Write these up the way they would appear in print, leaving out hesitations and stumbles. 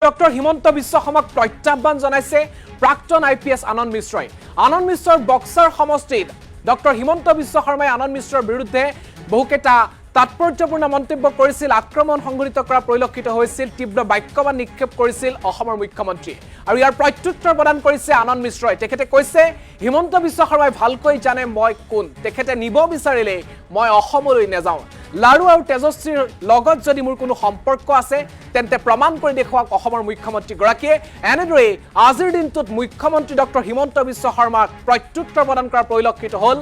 Doctor Himanta Biswa শৰ্মাক প্ৰত্যাহ্বান জনাইছে প্ৰাক্তন IPS আনন্দ মিশ্ৰই। আনন্দ মিশ্ৰৰ বক্সাৰ সমষ্টিত ডক্টৰ হিমন্ত বিশ্ব শৰ্মাই আনন্দ মিশ্ৰৰ বিৰুদ্ধে বহুকেইটা তাৎপৰ্যপূৰ্ণ মন্তব্য কৰিছিল, আক্ৰমণ সংঘটিত কৰা পৰিলক্ষিত হৈছিল, তীব্ৰ বাক্যবাণ নিক্ষেপ কৰিছিল অসমৰ মুখ্যমন্ত্ৰী। আৰু ইয়াৰ প্ৰত্যুত্তৰ প্ৰদান কৰিছে আনন্দ মিশ্ৰই। তেখেতে কৈছে হিমন্ত বিশ্ব শৰ্মাই ভালকৈ জানে মই কোন, তেখেতে নিব বিচাৰিলে মই অসমলৈ নাযাওঁ। লাৰু আৰু তেজস্বীৰ লগত যদি মোৰ কোনো সম্পৰ্ক আছে তেন্তে প্ৰমাণ কৰি দেখুৱাওক অসমৰ মুখ্যমন্ত্ৰীগৰাকীয়ে। এনেদৰেই আজিৰ দিনটোত মুখ্যমন্ত্ৰী ডক্টৰ হিমন্ত বিশ্ব শৰ্মাক প্ৰত্যুত্তৰ প্ৰদান কৰা পৰিলক্ষিত হ'ল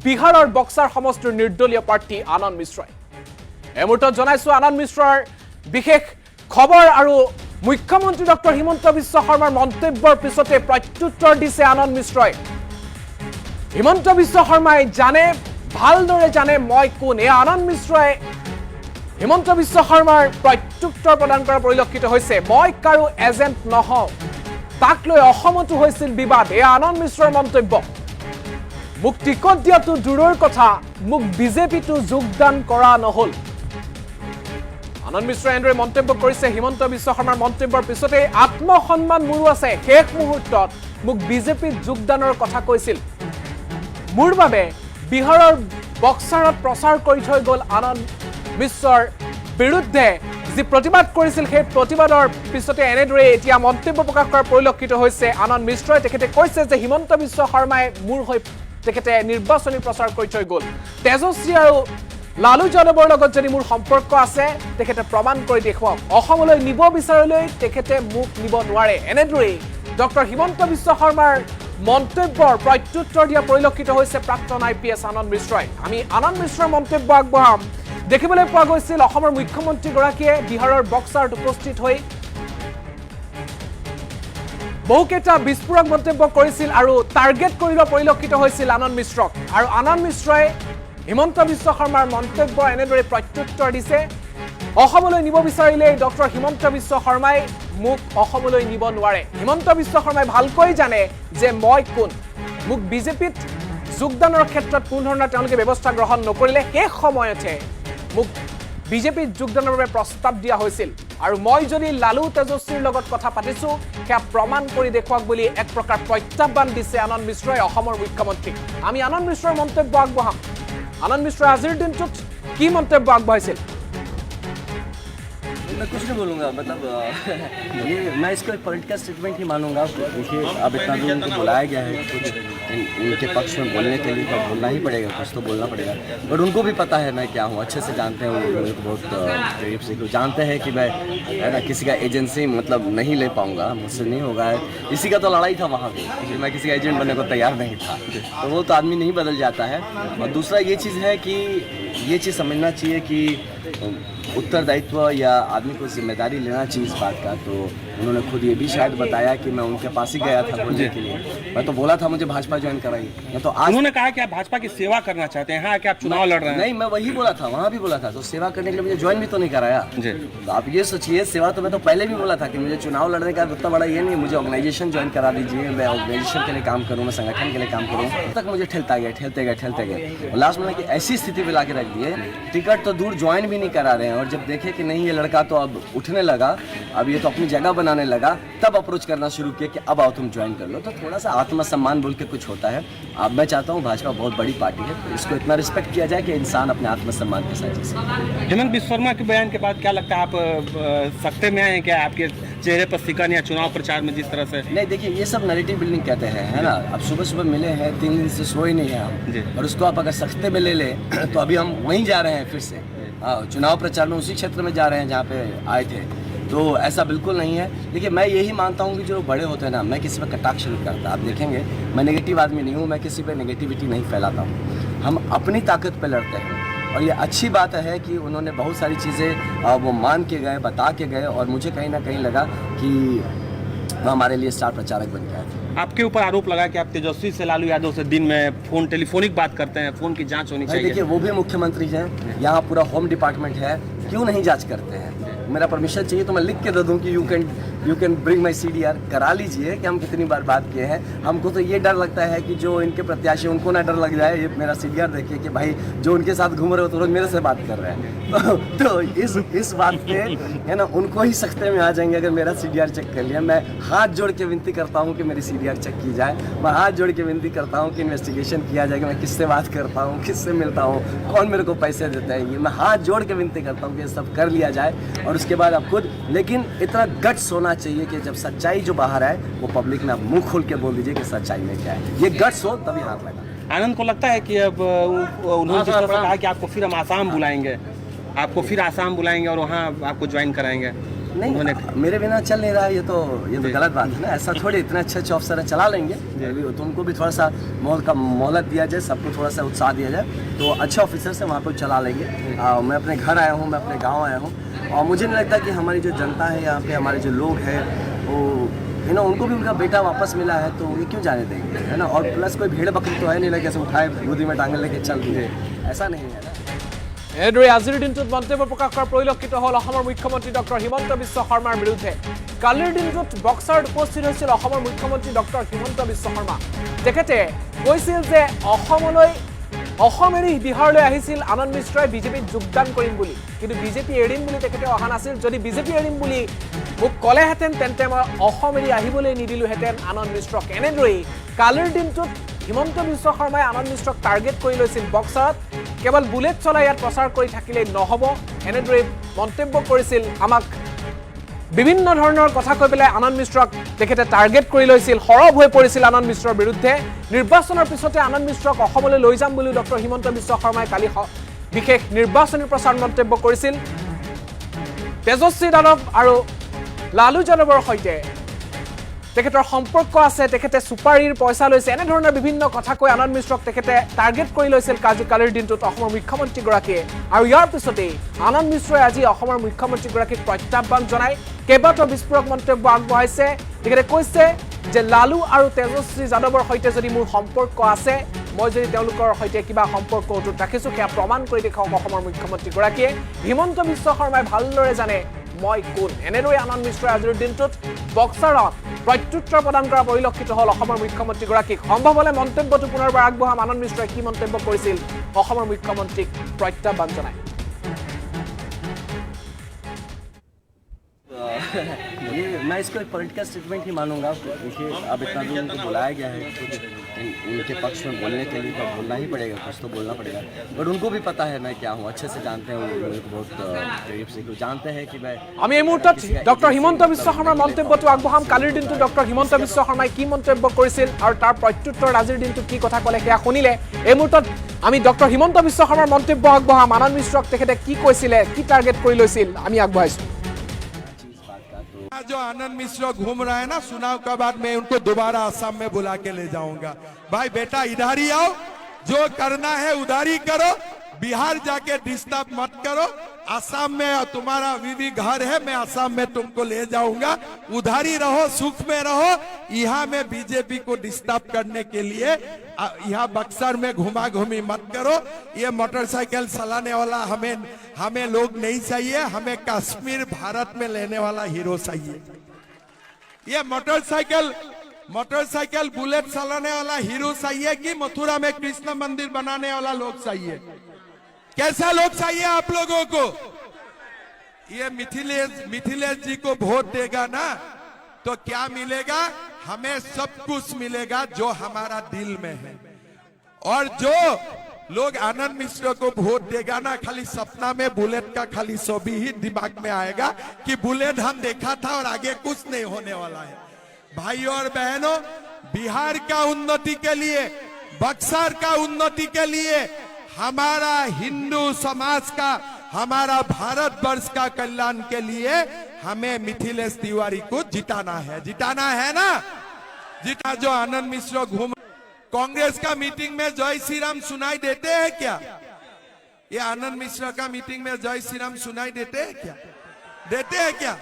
বিহাৰৰ বক্সাৰ সমষ্টিৰ নিৰ্দলীয় প্ৰাৰ্থী আনন্দ মিশ্ৰই। এই মুহূৰ্তত জনাইছো আনন্দ মিশ্ৰৰ বিশেষ খবৰ আৰু মুখ্যমন্ত্ৰী ডক্টৰ হিমন্ত বিশ্ব শৰ্মাৰ মন্তব্যৰ পিছতে প্ৰত্যুত্তৰ দিছে আনন্দ মিশ্ৰই। হিমন্ত বিশ্ব শৰ্মাই জানে, ভালদৰে জানে মই কোন। এই আনন্দ মিশ্ৰই হিমন্ত বিশ্ব শৰ্মাৰ প্ৰত্যুত্তৰ প্ৰদান কৰা পৰিলক্ষিত হৈছে। মই কাৰো এজেণ্ট নহওঁ, তাক লৈ অসমতো হৈছিল বিবাদ। এই আনন্দ মিশ্ৰৰ মন্তব্য। মোক টিকট দিয়াটো দূৰৰ কথা, মোক বিজেপিতো যোগদান কৰা নহ'ল। আনন্দ মিশ্ৰই এনেদৰে মন্তব্য কৰিছে। হিমন্ত বিশ্ব শৰ্মাৰ মন্তব্যৰ পিছতে আত্মসন্মান মোৰো আছে, শেষ মুহূৰ্তত মোক বিজেপিত যোগদানৰ কথা কৈছিল। মোৰ বাবে বিহাৰৰ বক্সাৰত প্ৰচাৰ কৰি থৈ গ'ল আনন্দ মিশ্ৰৰ বিৰুদ্ধে যি প্ৰতিবাদ কৰিছিল, সেই প্ৰতিবাদৰ পিছতে এনেদৰে এতিয়া মন্তব্য প্ৰকাশ কৰাৰ পৰিলক্ষিত হৈছে আনন্দ মিশ্ৰই। তেখেতে কৈছে যে হিমন্ত বিশ্ব শৰ্মাই মোৰ হৈ তেখেতে নিৰ্বাচনী প্ৰচাৰ কৰি থৈ গ'ল। তেজস্বী আৰু লালু যাদৱৰ লগত যদি মোৰ সম্পৰ্ক আছে তেখেতে প্ৰমাণ কৰি দেখুৱাওক। অসমলৈ নিব বিচাৰিলেই তেখেতে মোক নিব নোৱাৰে। এনেদৰেই ডক্টৰ হিমন্ত বিশ্ব শৰ্মাৰ মন্তব্যৰ প্ৰত্যুত্তৰ দিয়া পৰিলক্ষিত হৈছে প্ৰাক্তন IPS আনন্দ মিশ্ৰই। আমি আনন্দ মিশ্ৰৰ মন্তব্য আগবঢ়াম। দেখিবলৈ পোৱা গৈছিল অসমৰ মুখ্যমন্ত্ৰীগৰাকীয়ে বিহাৰৰ বক্সাৰত উপস্থিত হৈ বহুকেইটা বিস্ফোৰক মন্তব্য কৰিছিল আৰু টাৰ্গেট কৰিব পৰিলক্ষিত হৈছিল আনন্দ মিশ্ৰক। আৰু আনন্দ মিশ্ৰই হিমন্ত বিশ্ব শৰ্মাৰ মন্তব্য এনেদৰে প্ৰত্যুত্তৰ দিছে। অসমলৈ নিব বিচাৰিলে ডক্টৰ হিমন্ত বিশ্ব শৰ্মাই মোক অসমলৈ নিব নোৱাৰে। হিমন্ত বিশ্ব শৰ্মাই ভালকৈ জানে যে মই কোন। মোক বিজেপিত যোগদানৰ ক্ষেত্ৰত কোনো ধৰণৰ তেওঁলোকে ব্যৱস্থা গ্ৰহণ নকৰিলে সেই সময়তে মোক বিজেপিত যোগদানৰ বাবে প্ৰস্তাৱ দিয়া হৈছিল। আৰু মই যদি লালু তেজস্বীৰ লগত কথা পাতিছোঁ সেয়া প্ৰমাণ কৰি দেখুৱাওক বুলি এক প্ৰকাৰ প্ৰত্যাহ্বান দিছে আনন্দ মিশ্ৰই অসমৰ মুখ্যমন্ত্ৰীক। আমি আনন্দ মিশ্ৰৰ মন্তব্য আগবঢ়াম। আনন্দ মিশ্ৰই আজিৰ দিনটোত কি মন্তব্য আগবঢ়াইছিল? मैं कुछ नहीं बोलूँगा, मतलब ये मैं इसको एक पॉलिटिकल स्टेटमेंट ही मानूंगा। देखिए अब इतना दूर उनको बुलाया गया है कुछ इनके पक्ष में बोलने के लिए, तो बोलना ही पड़ेगा, कुछ तो बोलना पड़ेगा। बट उनको भी पता है मैं क्या हूँ, अच्छे से जानते हैं वो मुझे बहुत करीब से जानते हैं कि मैं है ना किसी का एजेंसी मतलब नहीं ले पाऊँगा, मुझसे नहीं होगा। इसी का तो लड़ाई था वहाँ पे, मैं किसी का एजेंट बनने को तैयार नहीं था। तो वो तो आदमी नहीं बदल जाता है। और दूसरा ये चीज़ है कि ये चीज़ समझना चाहिए कि उत्तरदायित्व या आदमी को जिम्मेदारी लेना चाहिए इस बात का। तो उन्होंने खुद ये भी शायद बताया कि मैं उनके पास ही गया था बोलने के लिए। मैं तो बोला था मुझे भाजपा ज्वाइन कराइए। मैं तो आज उन्होंने कहा कि आप भाजपा की सेवा करना चाहते हैं, हाँ कि आप चुनाव लड़ रहे हैं। नहीं, मैं वही बोला था, वहाँ भी बोला था। तो सेवा करने के लिए मुझे ज्वाइन भी तो नहीं कराया। तो आप ये सोचिए, सेवा तो मैं तो पहले भी बोला था कि मुझे चुनाव लड़ने का उतना बड़ा ये नहीं, मुझे ऑर्गेनाइजेशन ज्वाइन करा दीजिए, मैं ऑर्गेनाइजेशन के लिए काम करूँ, मैं संगठन के लिए काम करूँ। तक मुझे ठेलता गया। लास्ट में कि ऐसी स्थिति में ला के रख दिए, टिकट तो दूर ज्वाइन भी नहीं करा रहे हैं। और जब देखे कि नहीं ये लड़का तो अब उठने लगा, अब ये तो अपनी जगह बनाने लगा, तब अप्रोच करना शुरू किया कि अब आओ तुम ज्वाइन कर लो। तो थोड़ा सा आत्मसम्मान बोल के कुछ होता है। अब मैं चाहता हूँ भाजपा बहुत बड़ी पार्टी है, तो इसको इतना रिस्पेक्ट किया जाए कि इंसान अपने आत्मसम्मान के साथ जी सके। हेमंत बिस्व शर्मा के बयान के बाद क्या लगता है, आप सख्ते में आए क्या? आपके चेहरे पर सिकन या चुनाव प्रचार में जिस तरह से? नहीं, देखिए ये सब नैरेटिव बिल्डिंग कहते हैं, है ना। अब सुबह मिले हैं, 3 दिन से सोए नहीं है हम, और उसको आप अगर सख्ते में ले लें तो अभी हम वहीं जा रहे हैं फिर से। हाँ, चुनाव प्रचार में उसी क्षेत्र में जा रहे हैं जहाँ पे आए थे। तो ऐसा बिल्कुल नहीं है। देखिए मैं यही मानता हूँ कि जो बड़े होते हैं ना, मैं किसी पर कटाक्ष नहीं करता। आप देखेंगे मैं नेगेटिव आदमी नहीं हूँ, मैं किसी पे नेगेटिविटी नहीं फैलाता हूँ। हम अपनी ताकत पे लड़ते हैं। और ये अच्छी बात है कि उन्होंने बहुत सारी चीज़ें वो मान के गए, बता के गए, और मुझे कहीं ना कहीं लगा कि वो हमारे लिए स्टार प्रचारक बन गया है। आपके ऊपर आरोप लगा कि आप तेजस्वी से लालू यादव से दिन में टेलीफोनिक बात करते हैं, फ़ोन की जांच होनी चाहिए। देखिए वो भी मुख्यमंत्री हैं, यहाँ पूरा होम डिपार्टमेंट है, क्यों नहीं जांच करते हैं? मेरा परमिशन चाहिए तो मैं लिख के दे दूँ कि you can you can bring my CDR, करा लीजिए कि हम कितनी बार बात किए हैं। हमको तो ये डर लगता है कि जो इनके प्रत्याशी उनको ना डर लग जाए, ये मेरा CDR देखिए कि भाई जो उनके साथ घूम रहे हो तो लोग मेरे से बात कर रहे हैं। तो इस बात पे है ना, उनको ही सख्ते में आ जाएंगे अगर मेरा CDR चेक कर लिया। मैं हाथ जोड़ के विनती करता हूँ कि मेरी CDR चेक की जाए। मैं हाथ जोड़ के विनती करता हूँ कि इन्वेस्टिगेशन किया जाए कि मैं किससे बात करता हूँ, किससे मिलता हूँ, कौन मेरे को पैसे देता है। ये मैं हाथ जोड़ के विनती करता हूँ कि ये सब कर लिया जाए और उसके बाद आप खुद, लेकिन इतना गट्स होना चाहिए कि जब सच्चाई जो बाहर आए वो पब्लिक में आप मुंह खोल के बोल दीजिए कि सच्चाई में क्या है। ये गट्स हो तभी हाथ लगा। आनंद को लगता है कि अब उन्होंने जिस तरह से कहा कि आपको फिर हम आसाम बुलाएंगे, आपको फिर आसाम बुलाएंगे और वहाँ आपको ज्वाइन कराएंगे, नहीं मेरे बिना चल नहीं रहा, ये तो गलत बात है ना। ऐसा थोड़ी, इतने अच्छे अफसर है, चला लेंगे। तो उनको भी थोड़ा सा मोहलत दिया जाए, सबको थोड़ा सा उत्साह दिया जाए तो अच्छे ऑफिसर से वहाँ पर चला लेंगे। मैं अपने घर आया हूँ, मैं अपने गाँव आया हूँ और मुझे नहीं लगता कि हमारी जो जनता है यहाँ पे, हमारे जो लोग हैं वो है ना, उनको भी उनका बेटा वापस मिला है तो ये क्यों जाने देंगे, है ना। और प्लस कोई भेड़ बकरी तो है नहीं लगे उठाए गोदी में टांगे लेके चल दिए, ऐसा नहीं है ना। এনেদৰে আজিৰ দিনটোত মন্তব্য প্ৰকাশ কৰা পৰিলক্ষিত হ'ল অসমৰ মুখ্যমন্ত্ৰী ডক্টৰ হিমন্ত বিশ্ব শৰ্মাৰ বিৰুদ্ধে। কালিৰ দিনটোত বক্সাৰত উপস্থিত হৈছিল অসমৰ মুখ্যমন্ত্ৰী ডক্টৰ হিমন্ত বিশ্ব শৰ্মা। তেখেতে কৈছিল যে অসম এৰি বিহাৰলৈ আহিছিল আনন্দ মিশ্ৰই বিজেপিত যোগদান কৰিম বুলি, কিন্তু বিজেপি এৰিম বুলি তেখেতে অহা নাছিল। যদি বিজেপি এৰিম বুলি মোক ক'লেহেঁতেন তেন্তে মই অসম এৰি আহিবলৈ নিদিলোহেঁতেন আনন্দ মিশ্ৰক। এনেদৰেই কালিৰ দিনটোত হিমন্ত বিশ্ব শৰ্মাই আনন্দ মিশ্ৰক টাৰ্গেট কৰি লৈছিল বক্সাৰত। কেৱল বুলেট চলাই ইয়াত প্ৰচাৰ কৰি থাকিলেই নহ'ব, এনেদৰে মন্তব্য কৰিছিল। আমাক বিভিন্ন ধৰণৰ কথা কৈ পেলাই আনন্দ মিশ্ৰক তেখেতে টাৰ্গেট কৰি লৈছিল, সৰব হৈ পৰিছিল আনন্দ মিশ্ৰৰ বিৰুদ্ধে। নিৰ্বাচনৰ পিছতে আনন্দ মিশ্ৰক অসমলৈ লৈ যাম বুলি ডক্টৰ হিমন্ত বিশ্ব শৰ্মাই কালি বিশেষ নিৰ্বাচনী প্ৰচাৰ মন্তব্য কৰিছিল। তেজস্বী যাদৱ আৰু লালু যাদৱৰ সৈতে তেখেতৰ সম্পৰ্ক আছে, তেখেতে চুপাৰীৰ পইচা লৈছে, এনেধৰণৰ বিভিন্ন কথা কৈ আনন্দ মিশ্ৰক তেখেতে টাৰ্গেট কৰি লৈছিল কালিৰ দিনটোত অসমৰ মুখ্যমন্ত্ৰীগৰাকীয়ে। আৰু ইয়াৰ পিছতেই আনন্দ মিশ্ৰই আজি অসমৰ মুখ্যমন্ত্ৰীগৰাকীক প্ৰত্যাহ্বান জনাই কেইবাটাও বিস্ফোৰক মন্তব্য আগবঢ়াইছে। তেখেতে কৈছে যে লালু আৰু তেজস্বী যাদৱৰ সৈতে যদি মোৰ সম্পৰ্ক আছে, মই যদি তেওঁলোকৰ সৈতে কিবা সম্পৰ্ক অটুট ৰাখিছোঁ সেয়া প্ৰমাণ কৰি দেখুৱাওক অসমৰ মুখ্যমন্ত্ৰীগৰাকীয়ে। হিমন্ত বিশ্ব শৰ্মাই ভালদৰে জানে মই কোন। এনেদৰে আনন্দ মিশ্ৰই আজিৰ দিনটোত বক্সাৰত প্ৰত্যুত্তৰ প্ৰদান কৰা পৰিলক্ষিত হ'ল অসমৰ মুখ্যমন্ত্ৰীগৰাকীক। সম্ভৱ হ'লে মন্তব্যটো পুনৰবাৰ আগবঢ়াম আনন্দ মিশ্ৰই কি মন্তব্য কৰিছিল অসমৰ মুখ্যমন্ত্ৰীক প্ৰত্যাহ্বান জনাই। ये मैं इसको एक पॉलिटिकल स्टेटमेंट ही मानूंगा। देखिए अब इतना दूर उनको बुलाया गया है तो उनके पक्ष में बोलने के लिए तो बोलना ही पड़ेगा, कुछ तो बोलना पड़ेगा। बट उनको भी पता है मैं क्या हूँ, अच्छे से जानते हैं, मेरे को बहुत करीब से जानते हैं कि मैं। আমি এই মুহূৰ্তত ডক্টৰ হিমন্ত বিশ্ব শৰ্মাৰ মন্তব্যটো আগবঢ়াম। কালিৰ দিনটো ডক্টৰ হিমন্ত বিশ্ব শৰ্মাই কি মন্তব্য কৰিছিল আৰু তাৰ প্ৰত্যুত্তৰত আজিৰ দিনটোত কি কথা ক'লে সেয়া শুনিলে। এই মুহূৰ্তত আমি ডক্টৰ হিমন্ত বিশ্ব শৰ্মাৰ মন্তব্য আগবঢ়াম। আনন্দ মিশ্ৰক তেখেতে কি কৈছিলে, কি টাৰ্গেট কৰি লৈছিল আমি আগবঢ়াইছোঁ। जो आनंद मिश्र घूम रहा है ना चुनाव के बाद, मैं उनको दोबारा असम में बुला के ले जाऊंगा। भाई बेटा इधर ही आओ, जो करना है उधर ही करो, बिहार जाके डिस्टर्ब मत करो। असम में तुम्हारा बीवी घर है, मैं असम में तुमको ले जाऊंगा, उधर ही रहो, सुख में रहो। यहाँ में बीजेपी को डिस्टर्ब करने के लिए यहाँ बक्सर में घुमा घूमी मत करो। ये मोटरसाइकिल चलाने वाला हमें लोग नहीं चाहिए, हमें कश्मीर भारत में लेने वाला हीरो चाहिए। ये मोटरसाइकिल बुलेट चलाने वाला हीरो चाहिए कि मथुरा में कृष्ण मंदिर बनाने वाला लोग चाहिए? कैसा लोग चाहिए आप लोगों को? ये मिथिलेश जी को वोट देगा ना तो क्या मिलेगा? हमें सब कुछ मिलेगा जो हमारा दिल में है। और जो लोग आनंद मिश्र को वोट देगा ना, खाली सपना में बुलेट का खाली छवि ही दिमाग में आएगा कि बुलेट हम देखा था और आगे कुछ नहीं होने वाला है। भाइयों और बहनों, बिहार का उन्नति के लिए, बक्सर का उन्नति के लिए, हमारा हिंदू समाज का, हमारा भारतवर्ष का कल्याण के लिए हमें मिथिलेश तिवारी को जिताना है ना। जो आनंद मिश्र घूम कांग्रेस का मीटिंग में जय श्री राम सुनाई देते हैं क्या? ये आनंद मिश्र का मीटिंग में जय श्री राम सुनाई देते हैं क्या? देते हैं क्या?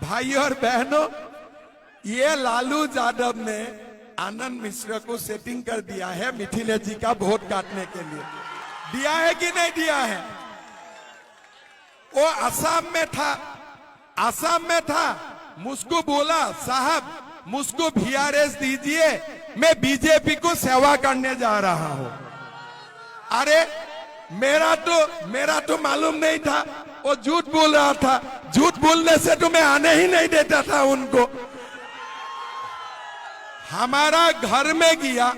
भाइयों और बहनों, ये लालू यादव ने आनंद मिश्र को सेटिंग कर दिया है मिथिलेश जी का वोट काटने के लिए। दिया है कि नहीं दिया है? वो असम में था मुझको बोला साहब मुझको VRS दीजिए, मैं बीजेपी को सेवा करने जा रहा हूं। अरे मेरा तो मालूम नहीं था, वो झूठ बोल रहा था। झूठ बोलने से तो मैं आने ही नहीं देता था उनको। हमारा घर में गया,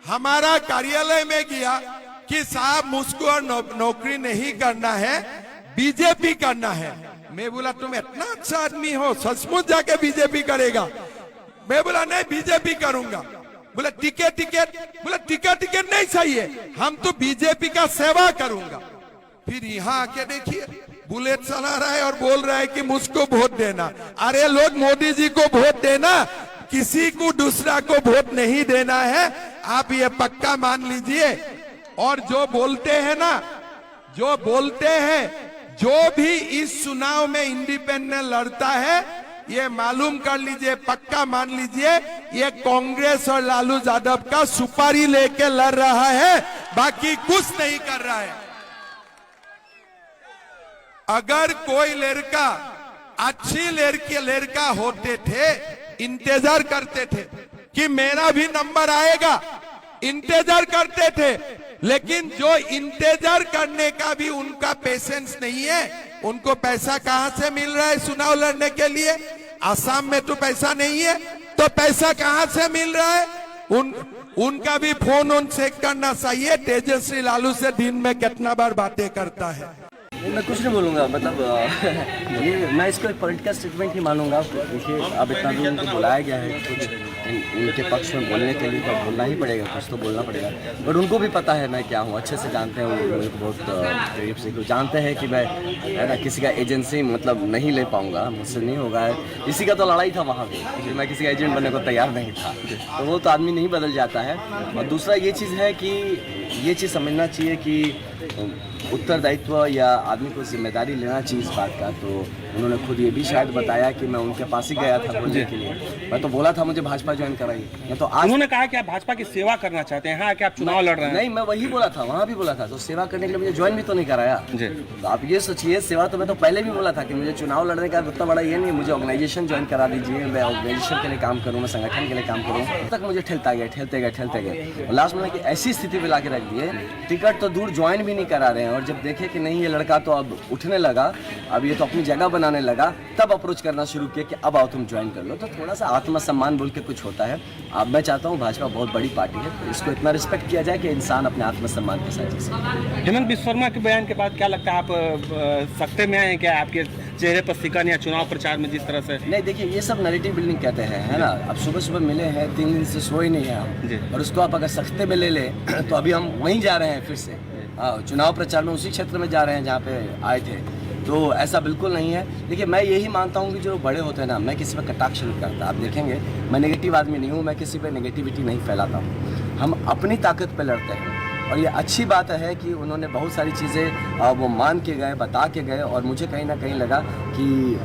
हमारा कार्यालय में गया कि साहब मुझको और नौकरी नहीं करना है, बीजेपी करना है। मैं बोला तुम इतना अच्छा आदमी हो, सचमुच जाके बीजेपी करेगा? मैं बोला नहीं बीजेपी करूंगा। बोला टिकट, बोला टिकट नहीं चाहिए, हम तो बीजेपी का सेवा करूंगा। फिर यहाँ आके देखिए बुलेट चला रहा है और बोल रहा है कि मुझको वोट देना। अरे लोग मोदी जी को वोट देना, किसी को दूसरा को वोट नहीं देना है, आप ये पक्का मान लीजिए। और जो बोलते हैं ना, जो बोलते हैं, जो भी इस चुनाव में इंडिपेंडेंट लड़ता है, ये मालूम कर लीजिए, पक्का मान लीजिए, ये कांग्रेस और लालू यादव का सुपारी लेके लड़ रहा है, बाकी कुछ नहीं कर रहा है। अगर कोई लड़का अच्छी लड़का होते थे, इंतजार करते थे कि मेरा भी नंबर आएगा, इंतजार करते थे। लेकिन जो इंतजार करने का भी उनका पेशेंस नहीं है, उनको पैसा कहां से मिल रहा है चुनाव लड़ने के लिए? आसाम में तो पैसा नहीं है, तो पैसा कहां से मिल रहा है? उनका भी फोन ऑन चेक करना चाहिए, तेजस्वी लालू से दिन में कितना बार बातें करता है। मैं कुछ नहीं बोलूँगा, मतलब ये मैं इसको एक पॉलिटिकल स्टेटमेंट ही मानूंगा। देखिए अब इतना दूर उनको बुलाया गया है, कुछ इनके पक्ष में बोलने के लिए तो बोलना ही पड़ेगा, कुछ तो बोलना पड़ेगा। बट उनको भी पता है मैं क्या हूँ, अच्छे से जानते हैं वो मुझे बहुत करीब से, जानते हैं कि मैं है ना किसी का एजेंसी मतलब नहीं ले पाऊँगा, मुझसे नहीं होगा। इसी का तो लड़ाई था वहाँ पे, मैं किसी का एजेंट बनने को तैयार नहीं था, तो वो तो आदमी नहीं बदल जाता है। और दूसरा ये चीज़ है कि ये चीज़ समझना चाहिए कि उत्तरदायित्व या आदमी को जिम्मेदारी लेना चाहिए इस बात का। तो उन्होंने खुद ये भी शायद बताया कि मैं उनके पास ही गया था बोलने के लिए। मैं तो बोला था मुझे भाजपा ज्वाइन कराइए, तो आज उन्होंने कहा कि आप भाजपा की सेवा करना चाहते हैं, हाँ कि आप चुनाव लड़ रहे हैं। नहीं, मैं वही बोला था, वहाँ भी बोला था, तो सेवा करने के लिए मुझे ज्वाइन भी तो नहीं कराया। तो आप ये सोचिए, सेवा तो मैं तो पहले भी बोला था कि मुझे चुनाव लड़ने का उतना बड़ा ये नहीं, मुझे ऑर्गेनाइजेशन ज्वाइन करा दीजिए, मैं ऑर्गेनाइजेशन के लिए काम करूँ, मैं संगठन के लिए काम करूँ। तक मुझे ठेलते गए। लास्ट में कि ऐसी स्थिति में ला के रख दिए, टिकट तो दूर ज्वाइन भी नहीं करा रहे हैं। और जब देखे कि नहीं ये लड़का तो अब उठने लगा, अब ये तो अपनी जगह बनाने लगा, तब अप्रोच करना शुरू किया कि अब आओ तुम ज्वाइन कर लो। तो थोड़ा सा आत्मसम्मान बोल के कुछ होता है। अब मैं चाहता हूँ भाजपा बहुत बड़ी पार्टी है, तो इसको इतना रिस्पेक्ट किया जाए कि इंसान अपने आत्मसम्मान के साथ जी सके। हेमंत बिस्वा शर्मा के बयान के बाद क्या लगता है, आप सकते में आए क्या? आपके चेहरे पर सिकन या चुनाव प्रचार में जिस तरह से? नहीं, देखिए ये सब नैरेटिव बिल्डिंग कहते हैं, है ना। अब सुबह मिले हैं, 3 दिन से सो ही नहीं है हम, और उसको आप अगर सख्ते में ले लें तो अभी हम वहीं जा रहे हैं फिर से। चुनाव प्रचार में उसी क्षेत्र में जा रहे हैं जहाँ पे आए थे, तो ऐसा बिल्कुल नहीं है। देखिए मैं यही मानता हूँ कि जो बड़े होते हैं ना, मैं किसी पर कटाक्ष नहीं करता। आप देखेंगे मैं नेगेटिव आदमी नहीं हूँ, मैं किसी पे नेगेटिविटी नहीं फैलाता हूँ। हम अपनी ताकत पे लड़ते हैं, और ये अच्छी बात है कि उन्होंने बहुत सारी चीज़ें वो मान के गए, बता के गए, और मुझे कहीं ना कहीं लगा कि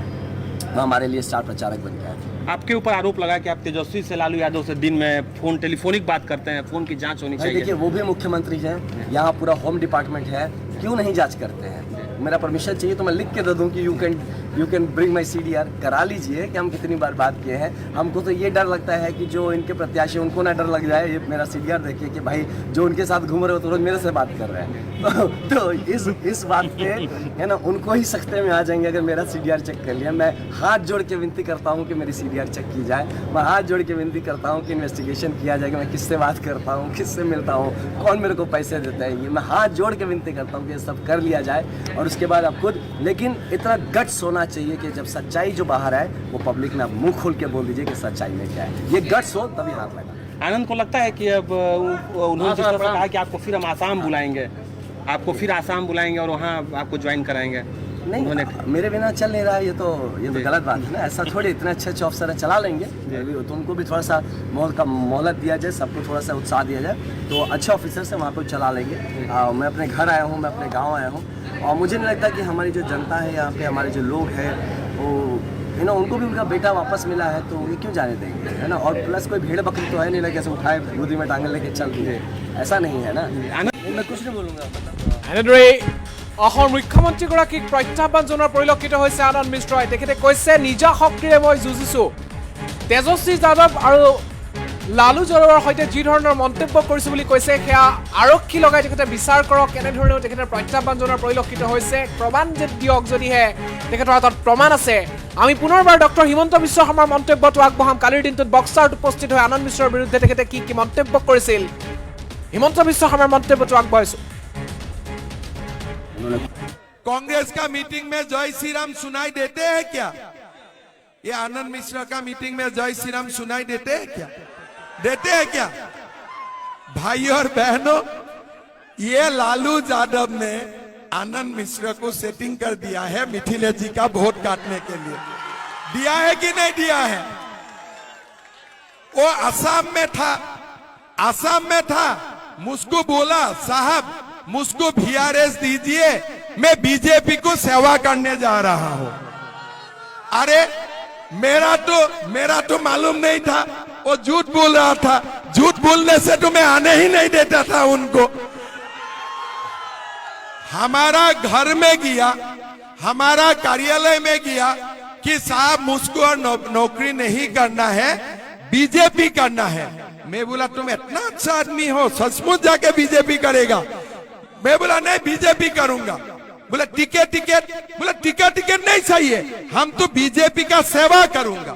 वो हमारे लिए स्टार प्रचारक बन गया है। आपके ऊपर आरोप लगा कि आप तेजस्वी से लालू यादव से दिन में टेलीफोनिक बात करते हैं, फोन की जांच होनी चाहिए। देखिए वो भी मुख्यमंत्री हैं, यहाँ पूरा होम डिपार्टमेंट है, क्यों नहीं जांच करते हैं? मेरा परमिशन चाहिए तो मैं लिख के दे दूँ कि you can bring my CDR, करा लीजिए कि हम कितनी बार बात किए हैं। हमको तो ये डर लगता है कि जो इनके प्रत्याशी उनको ना डर लग जाए, ये मेरा CDR देखिए कि भाई जो उनके साथ घूम रहे हो तो रोज मेरे से बात कर रहे हैं। तो इस बात पे है ना, उनको ही सख्ते में आ जाएंगे अगर मेरा CDR चेक कर लिया। मैं हाथ जोड़ के विनती करता हूँ कि मेरी CDR चेक की जाए, मैं हाथ जोड़ के विनती करता हूँ कि इन्वेस्टिगेशन किया जाए कि मैं किससे बात करता हूँ, किससे मिलता हूँ, कौन मेरे को पैसे देता है। ये मैं हाथ जोड़ के विनती करता हूँ कि ये सब कर लिया जाए, और उसके बाद आप खुद, लेकिन इतना गट्स होना चाहिए कि जब सच्चाई जो बाहर आए वो पब्लिक में आप मुंह खोल के बोल दीजिए कि सच्चाई में क्या है। ये गट्स हो तभी हाथ लगा। आनंद को लगता है कि अब उन्होंने जिस तरह से कहा कि आपको फिर हम आसाम बुलाएंगे, और वहाँ आपको ज्वाइन कराएंगे। नहीं, मेरे बिना चल नहीं रहा है, ये तो गलत बात है ना। ऐसा थोड़ी, इतने अच्छे अफसर है, चला लेंगे। तो उनको भी थोड़ा सा मोहलत दिया जाए, सबको थोड़ा सा उत्साह दिया जाए, तो अच्छे ऑफिसर से वहाँ पर चला लेंगे। मैं अपने घर आया हूँ, मैं अपने गाँव आया हूँ, और मुझे नहीं लगता कि हमारी जो जनता है यहाँ पे, हमारे जो लोग हैं वो उनको भी उनका बेटा वापस मिला है, तो ये क्यों जाने देंगे, है ना। और प्लस कोई भेड़ बकरी तो है नहीं लगे, ऐसे उठाए गोदी में टांगे लेके चल दिए, ऐसा नहीं है ना। मैं कुछ नहीं बोलूँगा। অসমৰ মুখ্যমন্ত্ৰীগৰাকীক প্ৰত্যাহ্বান জনোৱাৰ পৰিলক্ষিত হৈছে আনন্দ মিশ্ৰই। তেখেতে কৈছে নিজা শক্তিৰে মই যুঁজিছোঁ। তেজস্বী যাদৱ আৰু লালু যাদৱৰ সৈতে যি ধৰণৰ মন্তব্য কৰিছোঁ বুলি কৈছে সেয়া আৰক্ষী লগাই তেখেতে বিচাৰ কৰক। কেনেধৰণেও তেখেতে প্ৰত্যাহ্বান জনোৱাৰ পৰিলক্ষিত হৈছে। প্ৰমাণ দিয়ক যদিহে তেখেতৰ হাতত প্ৰমাণ আছে। আমি পুনৰবাৰ ডক্টৰ হিমন্ত বিশ্ব শৰ্মাৰ মন্তব্যটো আগবঢ়াম। কালিৰ দিনটোত বক্সাৰত উপস্থিত হৈ আনন্দ মিশ্ৰৰ বিৰুদ্ধে তেখেতে কি মন্তব্য কৰিছিল, হিমন্ত বিশ্ব শৰ্মাৰ মন্তব্যটো আগবঢ়াইছোঁ। कांग्रेस का मीटिंग में जय श्री राम सुनाई देते हैं क्या? ये आनंद मिश्रा का मीटिंग में जय श्री राम सुनाई देते हैं क्या? देते हैं क्या? भाई और बहनों, ये लालू यादव ने आनंद मिश्रा को सेटिंग कर दिया है मिथिलेश जी का वोट काटने के लिए। दिया है कि नहीं दिया है? वो आसाम में था, मुझको बोला साहब मुझको VRS दीजिए, मैं बीजेपी को सेवा करने जा रहा हूं। अरे मेरा तो मालूम नहीं था, वो झूठ बोल रहा था। झूठ बोलने से तो मैं आने ही नहीं देता था उनको। हमारा घर में गया, हमारा कार्यालय में गया कि साहब मुझको और नौकरी नहीं करना है, बीजेपी करना है। मैं बोला तुम इतना अच्छा आदमी हो, सचमुच जाके बीजेपी करेगा? मैं बोला नहीं, बीजेपी करूंगा। बोला टिकट, बोला टिकट नहीं चाहिए, हम तो बीजेपी का सेवा करूंगा।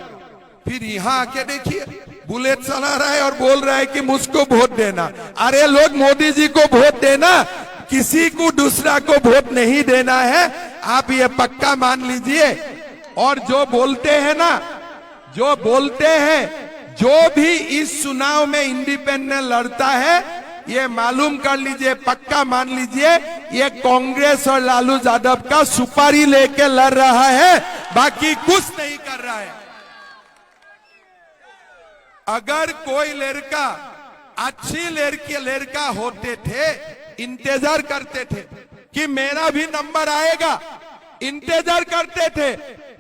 फिर यहाँ आके देखिए बुलेट चला रहा है और बोल रहा है कि मुझको वोट देना। अरे लोग मोदी जी को वोट देना, किसी को दूसरा को वोट नहीं देना है, आप ये पक्का मान लीजिए। और जो बोलते हैं ना, जो भी इस चुनाव में इंडिपेंडेंट लड़ता है, ये मालूम कर लीजिए, पक्का मान लीजिए, ये कांग्रेस और लालू यादव का सुपारी लेके लड़ रहा है, बाकी कुछ नहीं कर रहा है। अगर कोई लड़का अच्छी लड़का होते थे, इंतजार करते थे कि मेरा भी नंबर आएगा, इंतजार करते थे।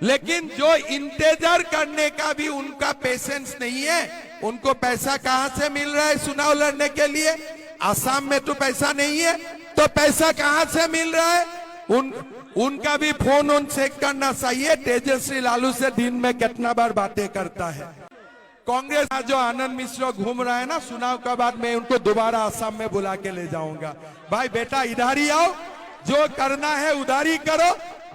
लेकिन जो इंतजार करने का भी उनका पेशेंस नहीं है, उनको पैसा कहां से मिल रहा है चुनाव लड़ने के लिए? आसाम में तो पैसा नहीं है, तो पैसा कहां से मिल रहा है? उनका भी फोन ऑन चेक करना चाहिए। तेजस्वी लालू से दिन में कितना बार बातें करता है। कांग्रेस जो आनंद मिश्रा घूम रहा है ना, चुनाव के बाद मैं उनको दोबारा आसाम में बुला के ले जाऊंगा। भाई बेटा इधर ही आओ, जो करना है उधर ही करो,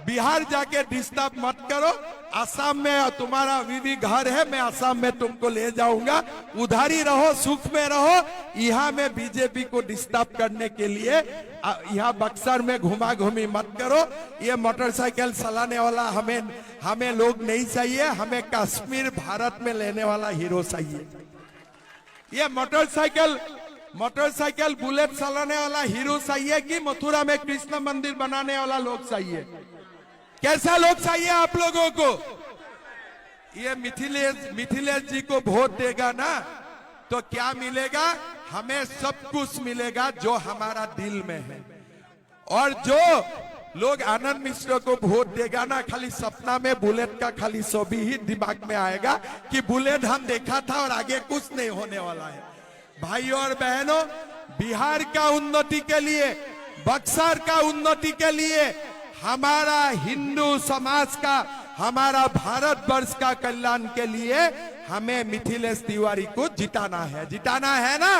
बिहार जाके डिस्टर्ब मत करो। आसाम में तुम्हारा अभी घर है, मैं आसाम में तुमको ले जाऊंगा, उधर ही रहो, सुख में रहो। यहाँ में बीजेपी को डिस्टर्ब करने के लिए यहाँ बक्सर में घुमा घूमी मत करो। ये मोटरसाइकिल चलाने वाला हमें लोग नहीं चाहिए, हमें कश्मीर भारत में लेने वाला हीरो चाहिए। ये मोटरसाइकिल बुलेट चलाने वाला हीरो चाहिए कि मथुरा में कृष्ण मंदिर बनाने वाला लोग चाहिए? कैसा लोग चाहिए आप लोगों को? ये मिथिलेश जी को वोट देगा ना, तो क्या मिलेगा? हमें सब कुछ मिलेगा जो हमारा दिल में है। और जो लोग आनंद मिश्रा को वोट देगा ना, खाली सपना में बुलेट का खाली छवि ही दिमाग में आएगा कि बुलेट हम देखा था और आगे कुछ नहीं होने वाला है। भाइयों और बहनों, बिहार का उन्नति के लिए, बक्सर का उन्नति के लिए, हमारा हिंदू समाज का, हमारा भारतवर्ष का कल्याण के लिए हमें मिथिलेश तिवारी को जिताना है ना?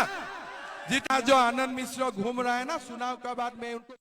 जो आनंद मिश्रा घूम रहा है ना, चुनाव के बाद में उनको